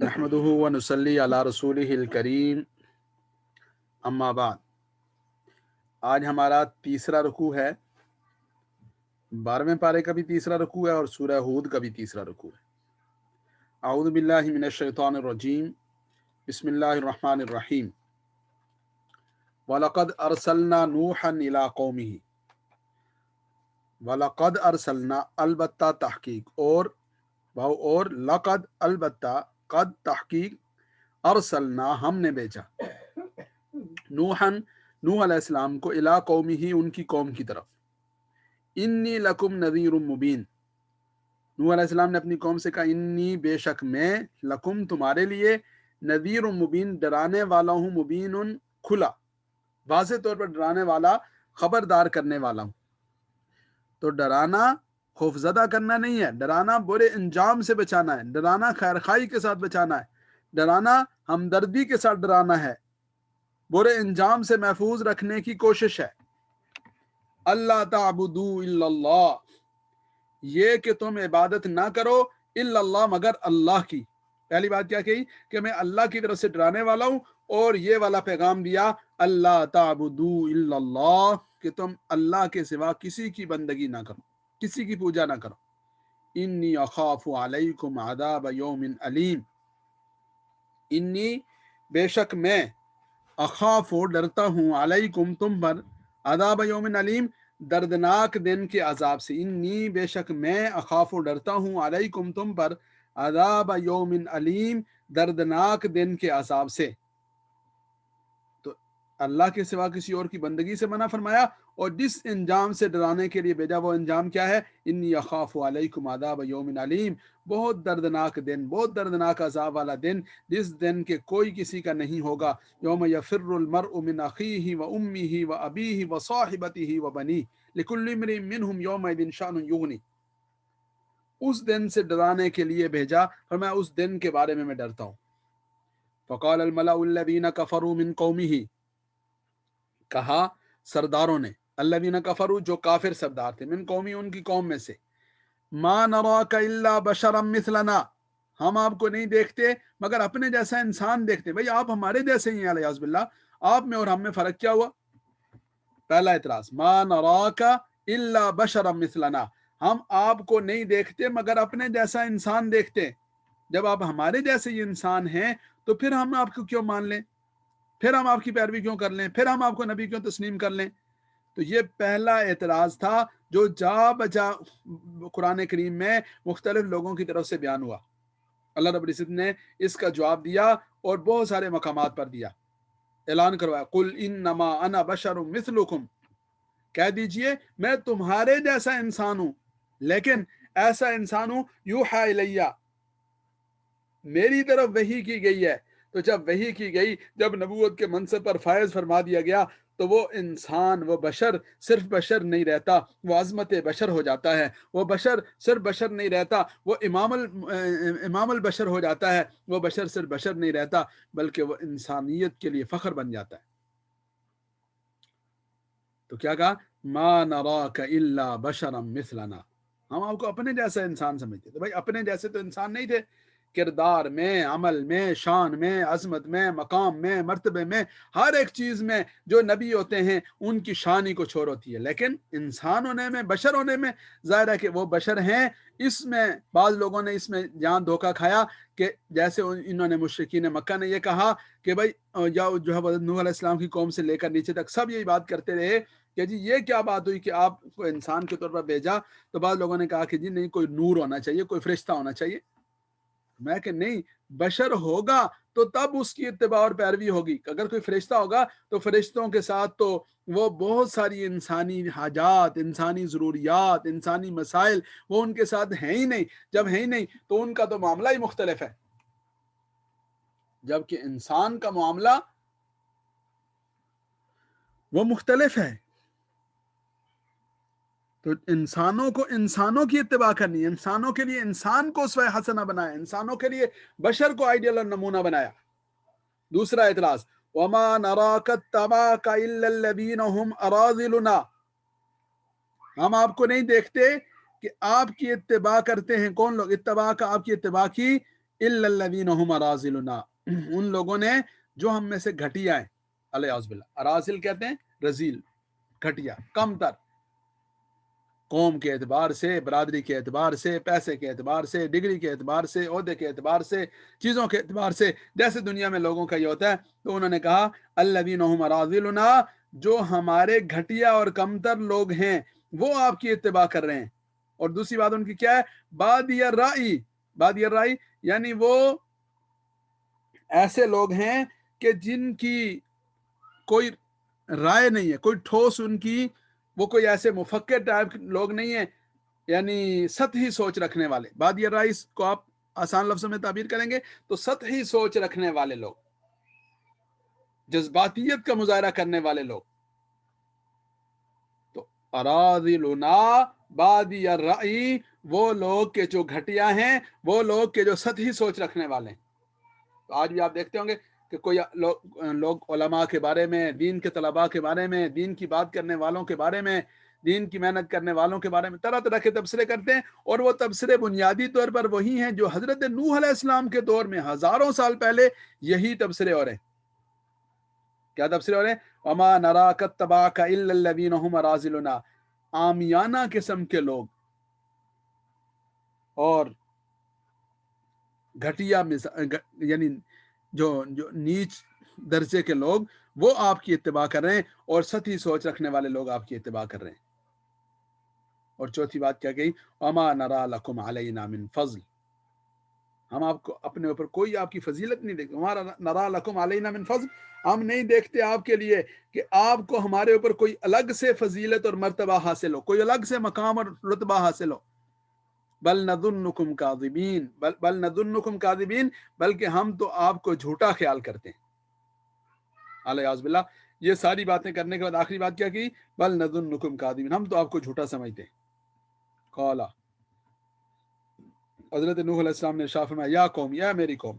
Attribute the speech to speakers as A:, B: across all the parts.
A: نحمدہ ونصلی علی رسولہ الکریم، اما بعد۔ آج ہمارا تیسرا رکوع ہے، 12ویں پارے کا بھی تیسرا رکوع ہے اور سورہ ہود کا بھی تیسرا رکوع ہے۔ اعوذ باللہ من الشیطان الرجیم، بسم اللہ الرحمن الرحیم۔ وَلَقَدْ أَرْسَلْنَا نُوحًا إِلَىٰ قَوْمِهِ۔ وَلَقَدْ أَرْسَلْنَا البتہ تحقیق، اور لقد البتہ، قد تحقیق، ارسلنا ہم نے بھیجا، نوح علیہ السلام کو، الی قومہ ان کی قوم کی طرف، انی لکم نذیر مبین۔ نوح علیہ السلام نے اپنی قوم سے کہا، انی بے شک میں، لکم تمہارے لیے، نذیر مبین ڈرانے والا ہوں، مبین کھلا، واضح طور پر ڈرانے والا، خبردار کرنے والا ہوں۔ تو ڈرانا خوف زدہ کرنا نہیں ہے، ڈرانا برے انجام سے بچانا ہے، ڈرانا خیر خواہی کے ساتھ بچانا ہے، ڈرانا ہمدردی کے ساتھ ڈرانا ہے، برے انجام سے محفوظ رکھنے کی کوشش ہے۔ اللہ تعبدو الا اللہ، یہ کہ تم عبادت نہ کرو الا اللہ، مگر اللہ کی۔ پہلی بات کیا کہی کہ میں اللہ کی طرف سے ڈرانے والا ہوں، اور یہ والا پیغام دیا، اللہ تعبدو الا اللہ، کہ تم اللہ کے سوا کسی کی بندگی نہ کرو، کسی کی پوجا نہ کرو۔ انی اخاف علیکم عذاب یوم علیم، انی بے شک میں، اخاف ڈرتا ہوں، علیکم تم پر، عذاب یوم علیم دردناک دن کے عذاب سے۔ انی بے شک میں، اخاف ڈرتا ہوں، علیکم تم پر، عذاب یوم علیم دردناک دن کے عذاب سے۔ تو اللہ کے سوا کسی اور کی بندگی سے منع فرمایا، اور جس انجام سے ڈرانے کے لیے بھیجا وہ انجام کیا ہے؟ انی اخاف علیکم عذاب یوم علیم، بہت دردناک دن، بہت دردناک عذاب والا دن، جس دن کے کوئی کسی کا نہیں ہوگا۔ یوم یفر المرء من اخیہ و امہ و ابیہ و صاحبتہ و بنیہ لکل امرئ منہم یومئذ شأن یغنی۔ اس دن سے ڈرانے کے لیے بھیجا، فرمایا اس دن کے بارے میں ڈرتا ہوں۔ فقال الملأ الذین کفروا من قومہ، کہا سرداروں نے، الذین کفروا جو کافر سردار تھے، من قومی ان کی قوم میں سے، ما نراک الا بشرا مثلنا، ہم آپ کو نہیں دیکھتے مگر اپنے جیسا انسان دیکھتے۔ بھئی آپ ہمارے جیسے ہی ہیں، علیہ باللہ، آپ میں اور ہم میں فرق کیا ہوا؟ پہلا اعتراض، ما نراک الا بشرا مثلنا، ہم آپ کو نہیں دیکھتے مگر اپنے جیسا انسان دیکھتے۔ جب آپ ہمارے جیسے ہی انسان ہیں تو پھر ہم آپ کو کیوں مان لیں، پھر ہم آپ کی پیروی کیوں کر لیں، پھر ہم آپ کو نبی کیوں تسلیم کر لیں؟ تو یہ پہلا اعتراض تھا جو جا بجا قرآن کریم میں مختلف لوگوں کی طرف سے بیان ہوا۔ اللہ رب العزت نے اس کا جواب دیا اور بہت سارے مقامات پر دیا، اعلان کروایا، قل انما انا بشر مثلکم، کہہ دیجئے میں تمہارے جیسا انسان ہوں، لیکن ایسا انسان ہوں یوحا الیہ، میری طرف وحی کی گئی ہے۔ تو جب وحی کی گئی، جب نبوت کے منصب پر فائز فرما دیا گیا، تو وہ انسان، وہ بشر صرف بشر نہیں رہتا، وہ عظمت بشر ہو جاتا ہے۔ وہ بشر صرف بشر نہیں رہتا، وہ امام البشر ہو جاتا ہے۔ وہ بشر صرف بشر نہیں رہتا بلکہ وہ انسانیت کے لیے فخر بن جاتا ہے۔ تو کیا کہا؟ ما نراک الا بشرا مثلنا، ہم آپ کو اپنے جیسا انسان سمجھتے تھے۔ بھائی اپنے جیسے تو انسان نہیں تھے، کردار میں، عمل میں، شان میں، عظمت میں، مقام میں، مرتبے میں، ہر ایک چیز میں جو نبی ہوتے ہیں ان کی شان ہی کچھ اور ہوتی ہے۔ لیکن انسان ہونے میں، بشر ہونے میں، ظاہر ہے کہ وہ بشر ہیں۔ اس میں بعض لوگوں نے اس میں جان دھوکہ کھایا کہ جیسے انہوں نے، مشرکین مکہ نے یہ کہا کہ بھائی یا جو ہے نوح علیہ السلام کی قوم سے لے کر نیچے تک سب یہی بات کرتے رہے کہ جی یہ کیا بات ہوئی کہ آپ کو انسان کے طور پر بھیجا؟ تو بعض لوگوں نے کہا کہ جی نہیں، کوئی نور ہونا چاہیے، کوئی فرشتہ ہونا چاہیے۔ میں کہ نہیں، بشر ہوگا تو تب اس کی اتباع اور پیروی ہوگی۔ اگر کوئی فرشتہ ہوگا تو فرشتوں کے ساتھ تو وہ بہت ساری انسانی حاجات، انسانی ضروریات، انسانی مسائل وہ ان کے ساتھ ہیں ہی نہیں۔ جب ہیں ہی نہیں تو ان کا تو معاملہ ہی مختلف ہے، جبکہ انسان کا معاملہ وہ مختلف ہے۔ تو انسانوں کو انسانوں کی اتباع کرنی ہے، انسانوں کے لیے انسان کو اسوہ حسنہ بنایا، انسانوں کے لیے بشر کو آئیڈیل اور نمونہ بنایا۔ دوسرا اعتراض، وما نراک اتبعک الا الذین هم اراذلنا، ہم آپ کو نہیں دیکھتے کہ آپ کی اتباع کرتے ہیں کون لوگ؟ اتباع کا، آپ کی اتباع کی، الا الذین هم اراذلنا، ان لوگوں نے جو ہم میں سے گھٹیا ہیں، الیاذ باللہ، اراذل کہتے ہیں رذیل، گھٹیا، کم تر، قوم کے اعتبار سے، برادری کے اعتبار سے، پیسے کے اعتبار سے، ڈگری کے اعتبار سے، عہدے کے اعتبار سے، چیزوں کے اعتبار سے، جیسے دنیا میں لوگوں کا یہ ہوتا ہے. تو انہوں نے کہا الذین هم اراذلنا، جو ہمارے گھٹیا اور کمتر لوگ ہیں وہ آپ کی اتباع کر رہے ہیں. اور دوسری بات ان کی کیا ہے؟ بادی الرائی، بادی الرائی یعنی وہ ایسے لوگ ہیں کہ جن کی کوئی رائے نہیں ہے، کوئی ٹھوس ان کی، وہ کوئی ایسے مفکر ٹائپ لوگ نہیں ہیں، یعنی سطحی سوچ رکھنے والے. بادی الرائی کو آپ آسان لفظوں میں تعبیر کریں گے تو سطحی سوچ رکھنے والے لوگ، جذباتیت کا مظاہرہ کرنے والے لوگ. تو اراذلنا بادی الرائی، وہ لوگ کے جو گھٹیا ہیں، وہ لوگ کے جو سطحی سوچ رکھنے والے ہیں. تو آج بھی آپ دیکھتے ہوں گے کہ کوئی لوگ علماء کے بارے میں، دین کے طلباء کے بارے میں، دین کی بات کرنے والوں کے بارے میں، دین کی محنت کرنے والوں کے بارے میں طرح طرح کے تبصرے کرتے ہیں، اور وہ تبصرے بنیادی طور پر وہی ہیں جو حضرت نوح علیہ السلام کے دور میں ہزاروں سال پہلے یہی تبصرے ہو رہے ہیں. کیا تبصرے ہو رہے ہیں؟ وما نراک اتبعک الا الذین هم اراذلنا، عامیانہ قسم کے لوگ اور گھٹیا یعنی جو نیچ درجے کے لوگ وہ آپ کی اتباع کر رہے ہیں، اور سطحی سوچ رکھنے والے لوگ آپ کی اتباع کر رہے ہیں. اور چوتھی بات کیا گئی؟ وما نرا لکم علینا من فضل، ہم آپ کو اپنے اوپر کوئی آپ کی فضیلت نہیں دیکھتے. وما نرا لکم علینا من فضل، ہم نہیں دیکھتے آپ کے لیے کہ آپ کو ہمارے اوپر کوئی الگ سے فضیلت اور مرتبہ حاصل ہو، کوئی الگ سے مقام اور رتبہ حاصل ہو. بل نظنکم کاذبین، بل نظنکم کاذبین، بلکہ ہم تو آپ کو جھوٹا خیال کرتے ہیں. الیاذ باللہ. یہ ساری باتیں کرنے کے بعد آخری بات کیا کی؟ بل نظنکم کاذبین، ہم تو آپ کو جھوٹا سمجھتے ہیں. قال، حضرت نوح علیہ السلام نے ارشاد فرمایا، یا قوم، یا میری قوم،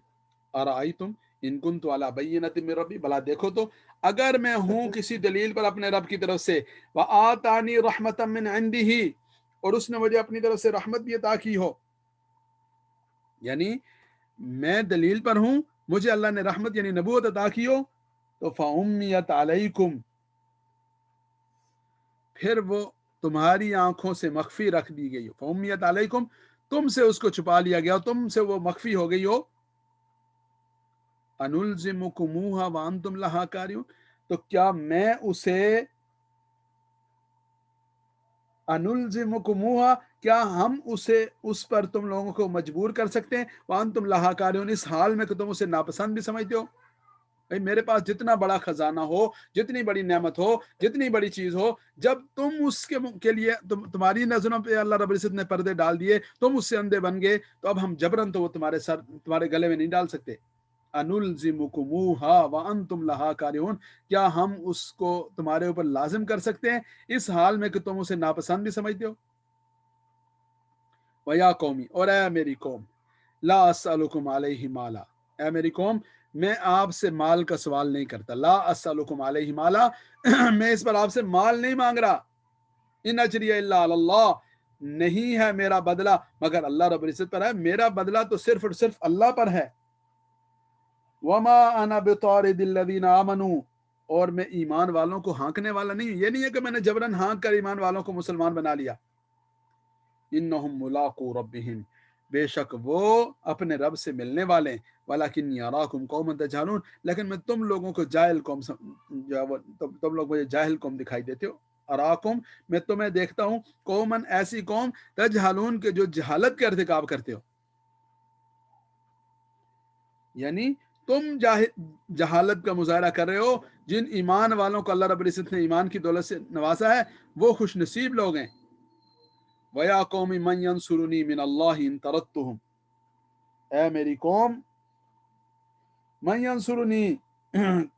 A: ارائیتم ان کنت علی بینۃ من ربی، بلا دیکھو تو اگر میں ہوں کسی دلیل پر اپنے رب کی طرف سے، وآتانی رحمتا من عنده، اور اس نے مجھے اپنی طرف سے رحمت بھی عطا کی ہو، یعنی میں دلیل پر ہوں، مجھے اللہ نے رحمت یعنی نبوت عطا کی ہو، تو فَأُمِّيَتْ عَلَيْكُمْ، پھر وہ تمہاری آنکھوں سے مخفی رکھ دی گئی ہو. فَأُمِّيَتْ عَلَيْكُمْ، تم سے اس کو چھپا لیا گیا ہو، تم سے وہ مخفی ہو گئی ہو. أَنُلْزِمُكُمُوهَا وَأَنْتُمْ لَهَا كَارِهُونَ، تو کیا میں اسے انلزمکموہا، کیا ہم اسے اس پر تم لوگوں کو مجبور کر سکتے ہیں؟ وانتم لہا کارہون، اس حال میں کہ تم اسے ناپسند بھی سمجھتے ہو. بھئی میرے پاس جتنا بڑا خزانہ ہو، جتنی بڑی نعمت ہو، جتنی بڑی چیز ہو، جب تم اس کے لیے تمہاری نظروں پہ اللہ رب العزت نے پردے ڈال دیے، تم اس سے اندھے بن گئے، تو اب ہم جبرن تو وہ تمہارے گلے میں نہیں ڈال سکتے. انلزمکموہا وانتم لہا کارہون، کیا ہم اس کو تمہارے اوپر لازم کر سکتے ہیں اس حال میں کہ تم اسے ناپسند بھی سمجھتے ہو. وَيَا قَوْمِ، اور اے میری قوم، لا اسألکم علیہ مالا، اے میری قوم، میں آپ سے مال کا سوال نہیں کرتا. لا اسألکم علیہ مالا، میں اس پر آپ سے مال نہیں مانگ رہا. ان اجری الا علی اللہ، نہیں ہے میرا بدلہ مگر اللہ رب العزت پر ہے، میرا بدلہ تو صرف اور صرف اللہ پر ہے. وما انا بطارد الذین آمنوا، اور میں ایمان والوں کو ہانکنے والا نہیں ہوں. یہ نہیں ہے کہ میں نے جبرن ہانک کر ایمان والوں کو مسلمان بنا لیا. انہم ملاقو ربہم، بے شک وہ اپنے رب سے ملنے والے ہیں. ولکنی اراکم قوما تجہلون، لیکن میں تم لوگوں کو جاہل قوم تم لوگ مجھے جاہل قوم دکھائی دیتے ہو. اراکم، میں تمہیں دیکھتا ہوں، قومن، ایسی قوم، تجہلون کے جو جہالت کا ارتکاب کرتے ہو. یعنی تم جہالت کا مظاہرہ کر رہے ہو. جن ایمان والوں کو اللہ رب العزت نے ایمان کی دولت سے نوازا ہے وہ خوش نصیب لوگ ہیں. وَيَا قَوْمِ مَنْ يَنْصُرُنِي مِنَ اللَّهِ إِن طَرَدتُّهُمْ، اے میری قوم، من ینصرنی،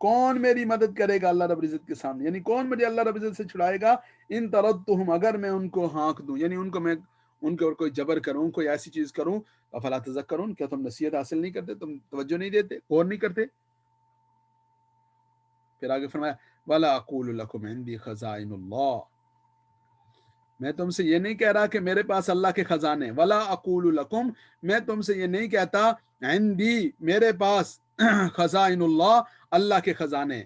A: کون میری مدد کرے گا اللہ رب العزت کے سامنے، یعنی کون مجھے اللہ رب العزت سے چھڑائے گا. ان طردتہم، اگر میں ان کو ہانک دوں، یعنی ان کو میں ان کے اور کوئی جبر کروں، کوئی ایسی چیز کروں. افلا تذکرون، کیا تم نصیحت حاصل نہیں کرتے، تم توجہ نہیں دیتے، غور نہیں کرتے. پھر آگے فرمایا وَلَا أَقُولُ لَكُمْ عِنْدِي خَزَائِنُ اللَّهِ، میں تم سے یہ نہیں کہہ رہا کہ میرے پاس اللہ کے خزانے، ولا اقول لکم، میں تم سے یہ نہیں کہتا عندی، میرے پاس خزائن اللہ، اللہ کے خزانے.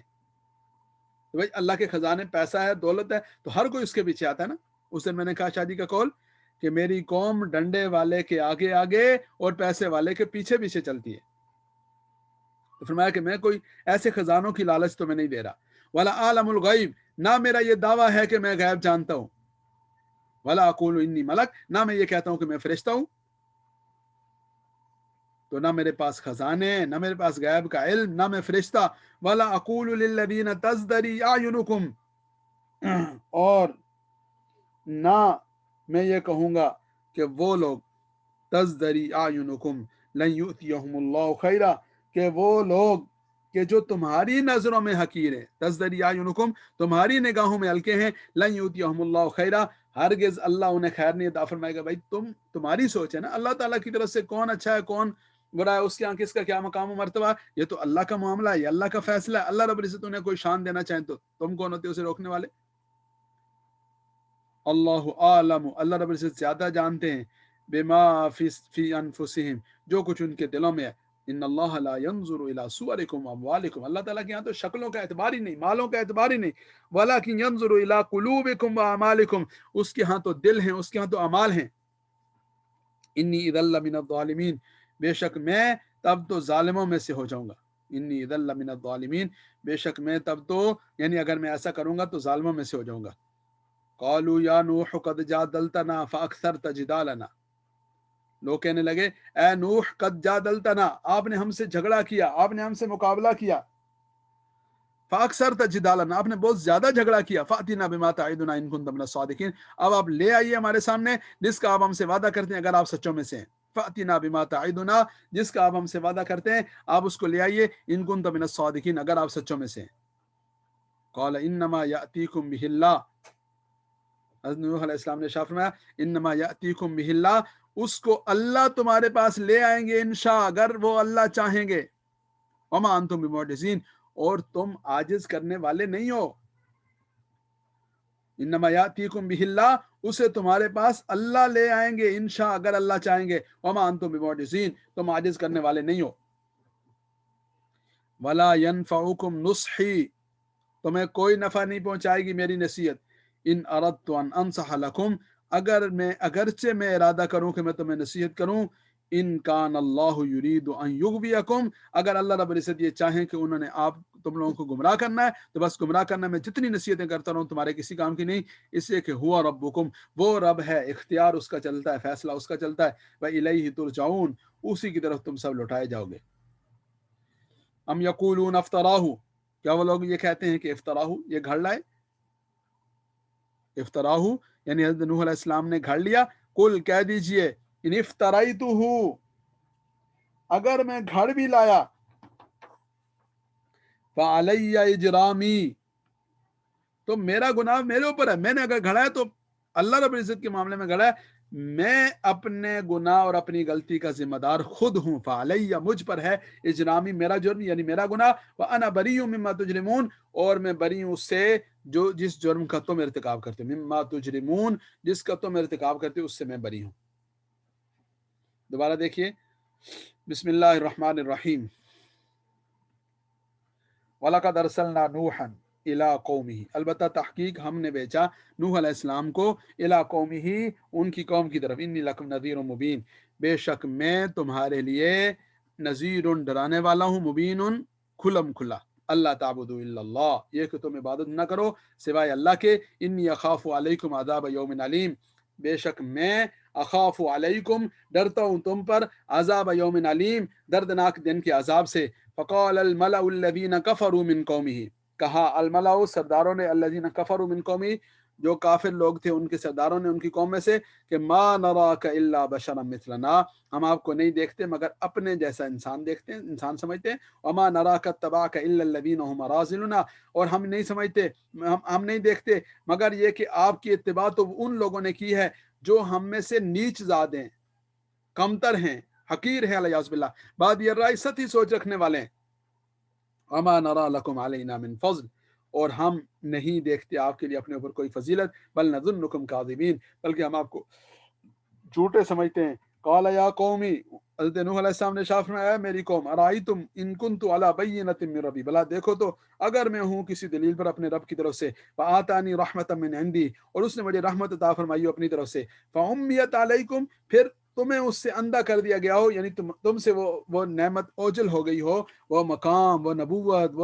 A: تو بھائی اللہ کے خزانے پیسہ ہے، دولت ہے، تو ہر کوئی اس کے پیچھے آتا ہے نا. اس دن میں نے کہا شادی کا قول کہ میری قوم ڈنڈے والے کے آگے آگے اور پیسے والے کے پیچھے پیچھے چلتی ہے. تو فرمایا کہ میں کوئی ایسے خزانوں کی لالچ تو میں نہیں دے رہا. ولا عالم الغیب، نہ میرا یہ دعویٰ ہے کہ میں غیب جانتا ہوں. ولا اقول انی ملک، نہ میں یہ کہتا ہوں کہ میں فرشتہ ہوں. تو نہ میرے پاس خزانے، نہ میرے پاس غیب کا علم، نہ میں فرشتہ. ولا اقول للذین تزدری اعینکم، اور نہ میں یہ کہوں گا کہ وہ لوگ تزدری اعینکم لن یؤتیہم اللہ خیرا، کہ وہ لوگ کہ جو تمہاری نظروں میں حقیر ہے، تزدری اعینکم تمہاری نگاہوں میں ہلکے ہیں، لن یؤتیہم اللہ خیرا ہرگز اللہ انہیں خیر نہیں عطا فرمائے گا. بھائی تمہاری سوچ ہے نا، اللہ تعالیٰ کی طرف سے کون اچھا ہے کون برا ہے، اس کے یہاں کس کا کیا مقام و مرتبہ، یہ تو اللہ کا معاملہ ہے، یہ اللہ کا فیصلہ ہے. اللہ رب العزت انہیں کوئی شان دینا چاہیں تو تم کون ہوتے اسے روکنے والے. اللہ عالم، اللہ رب العزت زیادہ جانتے ہیں، بما فی انفسہم، جو کچھ ان کے دلوں میں ہے. ان اللہ لا ينظر الى صورکم اموالکم، اللہ تعالیٰ کے یہاں تو شکلوں کا اعتبار ہی نہیں، مالوں کا اعتبار ہی نہیں. ولکن ينظر الى قلوبکم واعمالکم، اس کے ہاں تو دل ہیں، اس کے ہاں تو اعمال ہیں. انی اذا لمن الظالمین، بے شک میں تب تو ظالموں میں سے ہو جاؤں گا. انی اذا لمن الظالمین، بے شک میں تب تو، یعنی اگر میں ایسا کروں گا تو ظالموں میں سے ہو جاؤں گا. قالوا یا نوح قد جادلتنا فاکثرت جدالنا، لوگ کہنے لگے اے نوح قد جادلتنا، آپ نے ہم سے جھگڑا کیا، آپ نے ہم سے مقابلہ کیا. فاکثرت جدالنا، آپ نے بہت زیادہ جھگڑا کیا. فاتنا بما تعدنا ان کنت من الصادقین، اب آپ لے آئیے ہمارے سامنے جس کا آپ ہم سے وعدہ کرتے ہیں اگر آپ سچوں میں سے ہیں. فاتنا بما تعدنا، جس کا آپ ہم سے وعدہ کرتے ہیں آپ اس کو لے آئیے، ان کنت من الصادقین، اگر آپ سچوں میں سے ہیں. قال انما یاتیکم بہ اللہ، حضرت نوح علیہ السلام نے ارشاد فرمایا انما یاتیکم بہ اللہ، اس کو اللہ تمہارے پاس لے آئیں گے انشاء، اگر وہ اللہ چاہیں گے. وما انتم بمعجزین، اور تم عاجز کرنے والے نہیں ہو. انما یاتیکم بہ اللہ، اسے تمہارے پاس اللہ لے آئیں گے انشاء، اگر اللہ چاہیں گے. وما انتم بمعجزین، تم عاجز کرنے والے نہیں ہو. ولا ینفعکم نصحی، تمہیں کوئی نفع نہیں پہنچائے گی میری نصیحت. ان اردت ان انصح لکم، اگرچہ میں ارادہ کروں کہ میں تمہیں نصیحت کروں. ان کان اللہ یرید ان یغویکم، اگر اللہ رب العزت یہ چاہیں کہ انہوں نے تم لوگوں کو گمراہ کرنا ہے تو بس گمراہ کرنا، میں جتنی نصیحتیں کرتا رہوں تمہارے کسی کام کی نہیں، اس لیے کہ ہوا ربکم، وہ رب ہے، اختیار اس کا چلتا ہے، فیصلہ اس کا چلتا ہے. وَإِلَيْهِ ترجعون، اسی کی طرف تم سب لوٹائے جاؤ گے. ام یقولون افتراہ، کیا وہ لوگ یہ کہتے ہیں کہ افتراہ یہ گھڑ لائے. افتراہ یعنی حضرت نوح علیہ السلام نے گھڑ لیا. قل کہہ دیجئے ان افترائتہ، اگر میں گھڑ بھی لایا، فعلی اجرامی، تو میرا گناہ میرے اوپر ہے. میں نے اگر گھڑا ہے تو اللہ رب العزت کے معاملے میں گھڑا ہے، میں اپنے گناہ اور اپنی غلطی کا ذمہ دار خود ہوں. فعلی، مجھ پر ہے، اجرامی میرا جرم یعنی میرا گناہ. وانا بریء مما تجرمون، اور میں بری ہوں اس سے جو جس جرم کا تم ارتکاب کرتے ہو. مما تجرمون، جس کا تم ارتکاب کرتے ہو اس سے میں بری ہوں. دوبارہ دیکھیے، بسم اللہ الرحمن الرحیم. وَلَقَدْ أَرْسَلْنَا نُوحًا إِلَىٰ قَوْمِهِ، البتہ تحقیق ہم نے بھیجا نوح علیہ السلام کو، إِلَىٰ قَوْمِهِ، ان کی قوم کی طرف. إِنِّي لَكُمْ نَذِيرٌ مُبِينٌ، بے شک میں تمہارے لیے نذیر، ڈرانے والا ہوں، مبین، کھلم کھلا. اللہ تعبدوا الا اللہ، یہ کہ تم عبادت نہ کرو سوائے اللہ کے. انی اخاف علیکم عذاب یوم علیم، بے شک میں اخاف علیکم ڈرتا ہوں تم پر، عذاب یوم علیم دردناک دن کے عذاب سے. فقال الملأ الذین کفروا من قومہ، کہا الملأ سرداروں نے، الذین کفروا من قومہ جو کافر لوگ تھے ان کے سرداروں نے ان کی قوم میں سے، کہ ما نراک الا بشرا مثلنا، ہم آپ کو نہیں دیکھتے مگر اپنے جیسا انسان دیکھتے ہیں، انسان سمجھتے ہیں. وما نراک اتبعک الا الذین هم اراذلنا، اور ہم نہیں سمجھتے، ہم نہیں دیکھتے مگر یہ کہ آپ کی اتباع تو ان لوگوں نے کی ہے جو ہم میں سے نیچ زاد ہیں، کمتر ہیں، حقیر ہیں، علیہ باللہ، بادی الرائے، سطحی سوچ رکھنے والے ہیں. وما نرى لكم علينا من فضل، اور ہم نہیں دیکھتے آپ کے لیے اپنے اوپر کوئی فضیلت، بل نظنکم کاذبین، بلکہ ہم آپ کو جھوٹے سمجھتے ہیں۔ قال یا قومی، حضرت نوح علیہ السلام نے ارشاد فرمایا، میری قوم، ارائیتم ان کنت علی بینۃ من ربی، بلا دیکھو تو اگر میں ہوں کسی دلیل پر اپنے رب کی طرف سے، فآتانی رحمۃ من عندی، اور اس نے مجھے رحمت عطا فرمائی ہو اپنی طرف سے، فعمیت علیکم، پھر تمہیں اس سے اندھا کر دیا گیا ہو، یعنی تم سے وہ نعمت اوجل ہو گئی ہو، وہ مقام، وہ نبوت،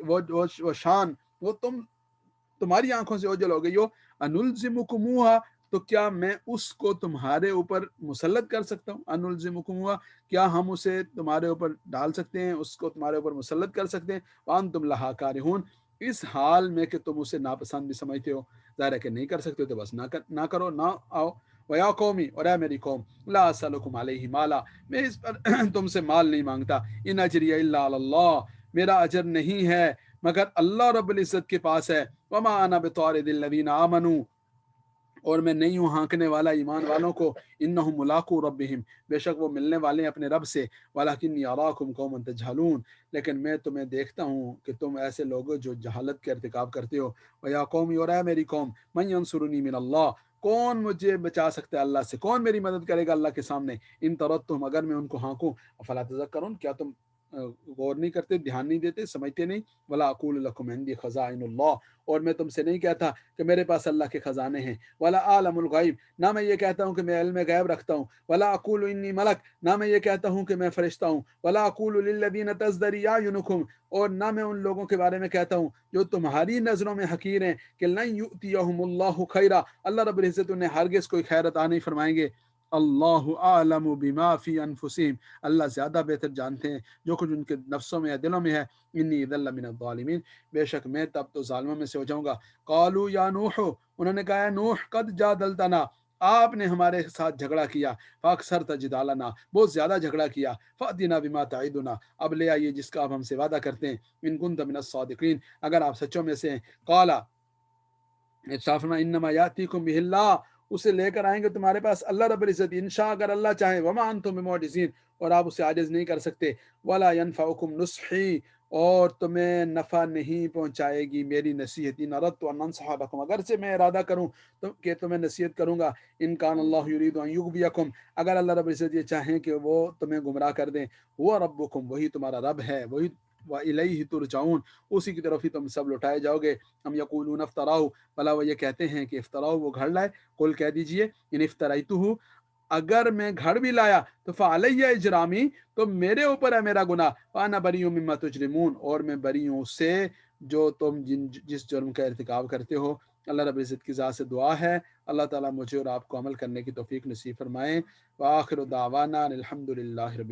A: وہ شان، وہ تمہاری آنکھوں سے اوجل ہو گئی ہو، انلزمکموہا، تو کیا میں اس کو تمہارے اوپر مسلط کر سکتا ہوں؟ انلزمکموہا، کیا ہم اسے تمہارے اوپر ڈال سکتے ہیں، اس کو تمہارے اوپر مسلط کر سکتے ہیں؟ وانتم لہا کارہون، اس حال میں کہ تم اسے ناپسند بھی سمجھتے ہو، ظاہر ہے کہ نہیں کر سکتے ہو تو بس نہ کرو، نہ آؤ۔ ویا قومی، اور اے میری قوم، لا اسألکم علیہ مالا، میں اس پر تم سے مال نہیں مانگتا، ان اجری الا علی اللہ، میرا اجر نہیں ہے مگر اللہ رب العزت کے پاس ہے، وما انا بطارد الذین آمنوا، اور میں نہیں ہوں ہانکنے والا ایمان والوں کو، انہم ملاقو ربہم، بے شک وہ ملنے والے ہیں اپنے رب سے، ولکنی اراکم قوما تجہلون، لیکن میں تمہیں دیکھتا ہوں کہ تم ایسے لوگ ہو جو جہالت کے ارتکاب کرتے ہو۔ ویا قومی، اور اے میری قوم، من ینصرنی من اللہ، کون مجھے بچا سکتا ہے اللہ سے، کون میری مدد کرے گا اللہ کے سامنے، ان طردتم، اگر میں ان کو ہانکوں، افلا تذکرون، کیا تم غور نہیں کرتے، دھیان نہیں دیتے، سمجھتے نہیں؟ ولا اقول لکم عندی خزائن اللہ، اور میں تم سے نہیں کہتا کہ میرے پاس اللہ کے خزانے ہیں، ولا عالم الغیب، نہ میں یہ کہتا ہوں کہ میں علم غیب رکھتا ہوں، ولا اقول انی ملک، نہ میں یہ کہتا ہوں کہ میں فرشتہ ہوں، ولا اقول للذین تزدری اعینکم، اور نہ میں ان لوگوں کے بارے میں کہتا ہوں جو تمہاری نظروں میں حقیر ہیں کہ لن یؤتیہم اللہ خیرا، اللہ رب العزت انہیں ہرگز کوئی خیر عطا نہیں فرمائیں گے، اللہ اعلم بما فی انفسہم، اللہ زیادہ بہتر جانتے ہیں جو کچھ ان کے نفسوں میں یا دلوں میں ہے، انی اذا لمن الظالمین، بے شک میں تب تو ظالموں میں سے ہو جاؤں گا۔ قالوا یا نوح، انہوں نے کہا، نوح قد جادلتنا، آپ نے ہمارے ساتھ جھگڑا کیا، فاکثرت جدالنا، بہت زیادہ جھگڑا کیا، فأتنا بما تعدنا، اب لے آئیے جس کا آپ ہم سے وعدہ کرتے ہیں، ان کنت من الصادقین، اگر آپ سچوں میں سے ہیں۔ قالا، ارشاد فرمایا، انما یاتیکم بہ اللہ، اسے لے کر آئیں گے تمہارے پاس اللہ رب العزت، انشاء، اگر اللہ چاہے، وما انتم بمعجزین، اور آپ اسے عاجز نہیں کر سکتے، ولا ینفعکم نصحی، اور تمہیں نفع نہیں پہنچائے گی میری نصیحت، ان اردت ان انصح لکم، اگر سے میں ارادہ کروں کہ تمہیں نصیحت کروں گا، ان کان اللہ یرید ان یغویکم، اگر اللہ رب العزت یہ چاہیں کہ وہ تمہیں گمراہ کر دیں، ہوا ربکم، وہی تمہارا رب ہے، وہی وَإِلَيْهِ ترجعون، اسی کی طرف ہی تم سب لوٹائے جاؤ گے۔ ہم یقولون افتراہ، بلا وہ یہ کہتے ہیں کہ افتراہ، وہ گھڑ لائے، قل کہہ دیجئے، ان افتریتہ، اگر میں گھڑ بھی لایا تو فعلی اجرامی، تو میرے اوپر ہے میرا گناہ، وانا بری مما تجرمون، اور میں بری ہوں اس سے جو تم جس جرم کا ارتکاب کرتے ہو۔ اللہ رب العزت کی ذات سے دعا ہے اللہ تعالیٰ مجھے اور آپ کو عمل کرنے کی توفیق نصیب فرمائیں۔ وآخر دعوانا الحمد للہ رب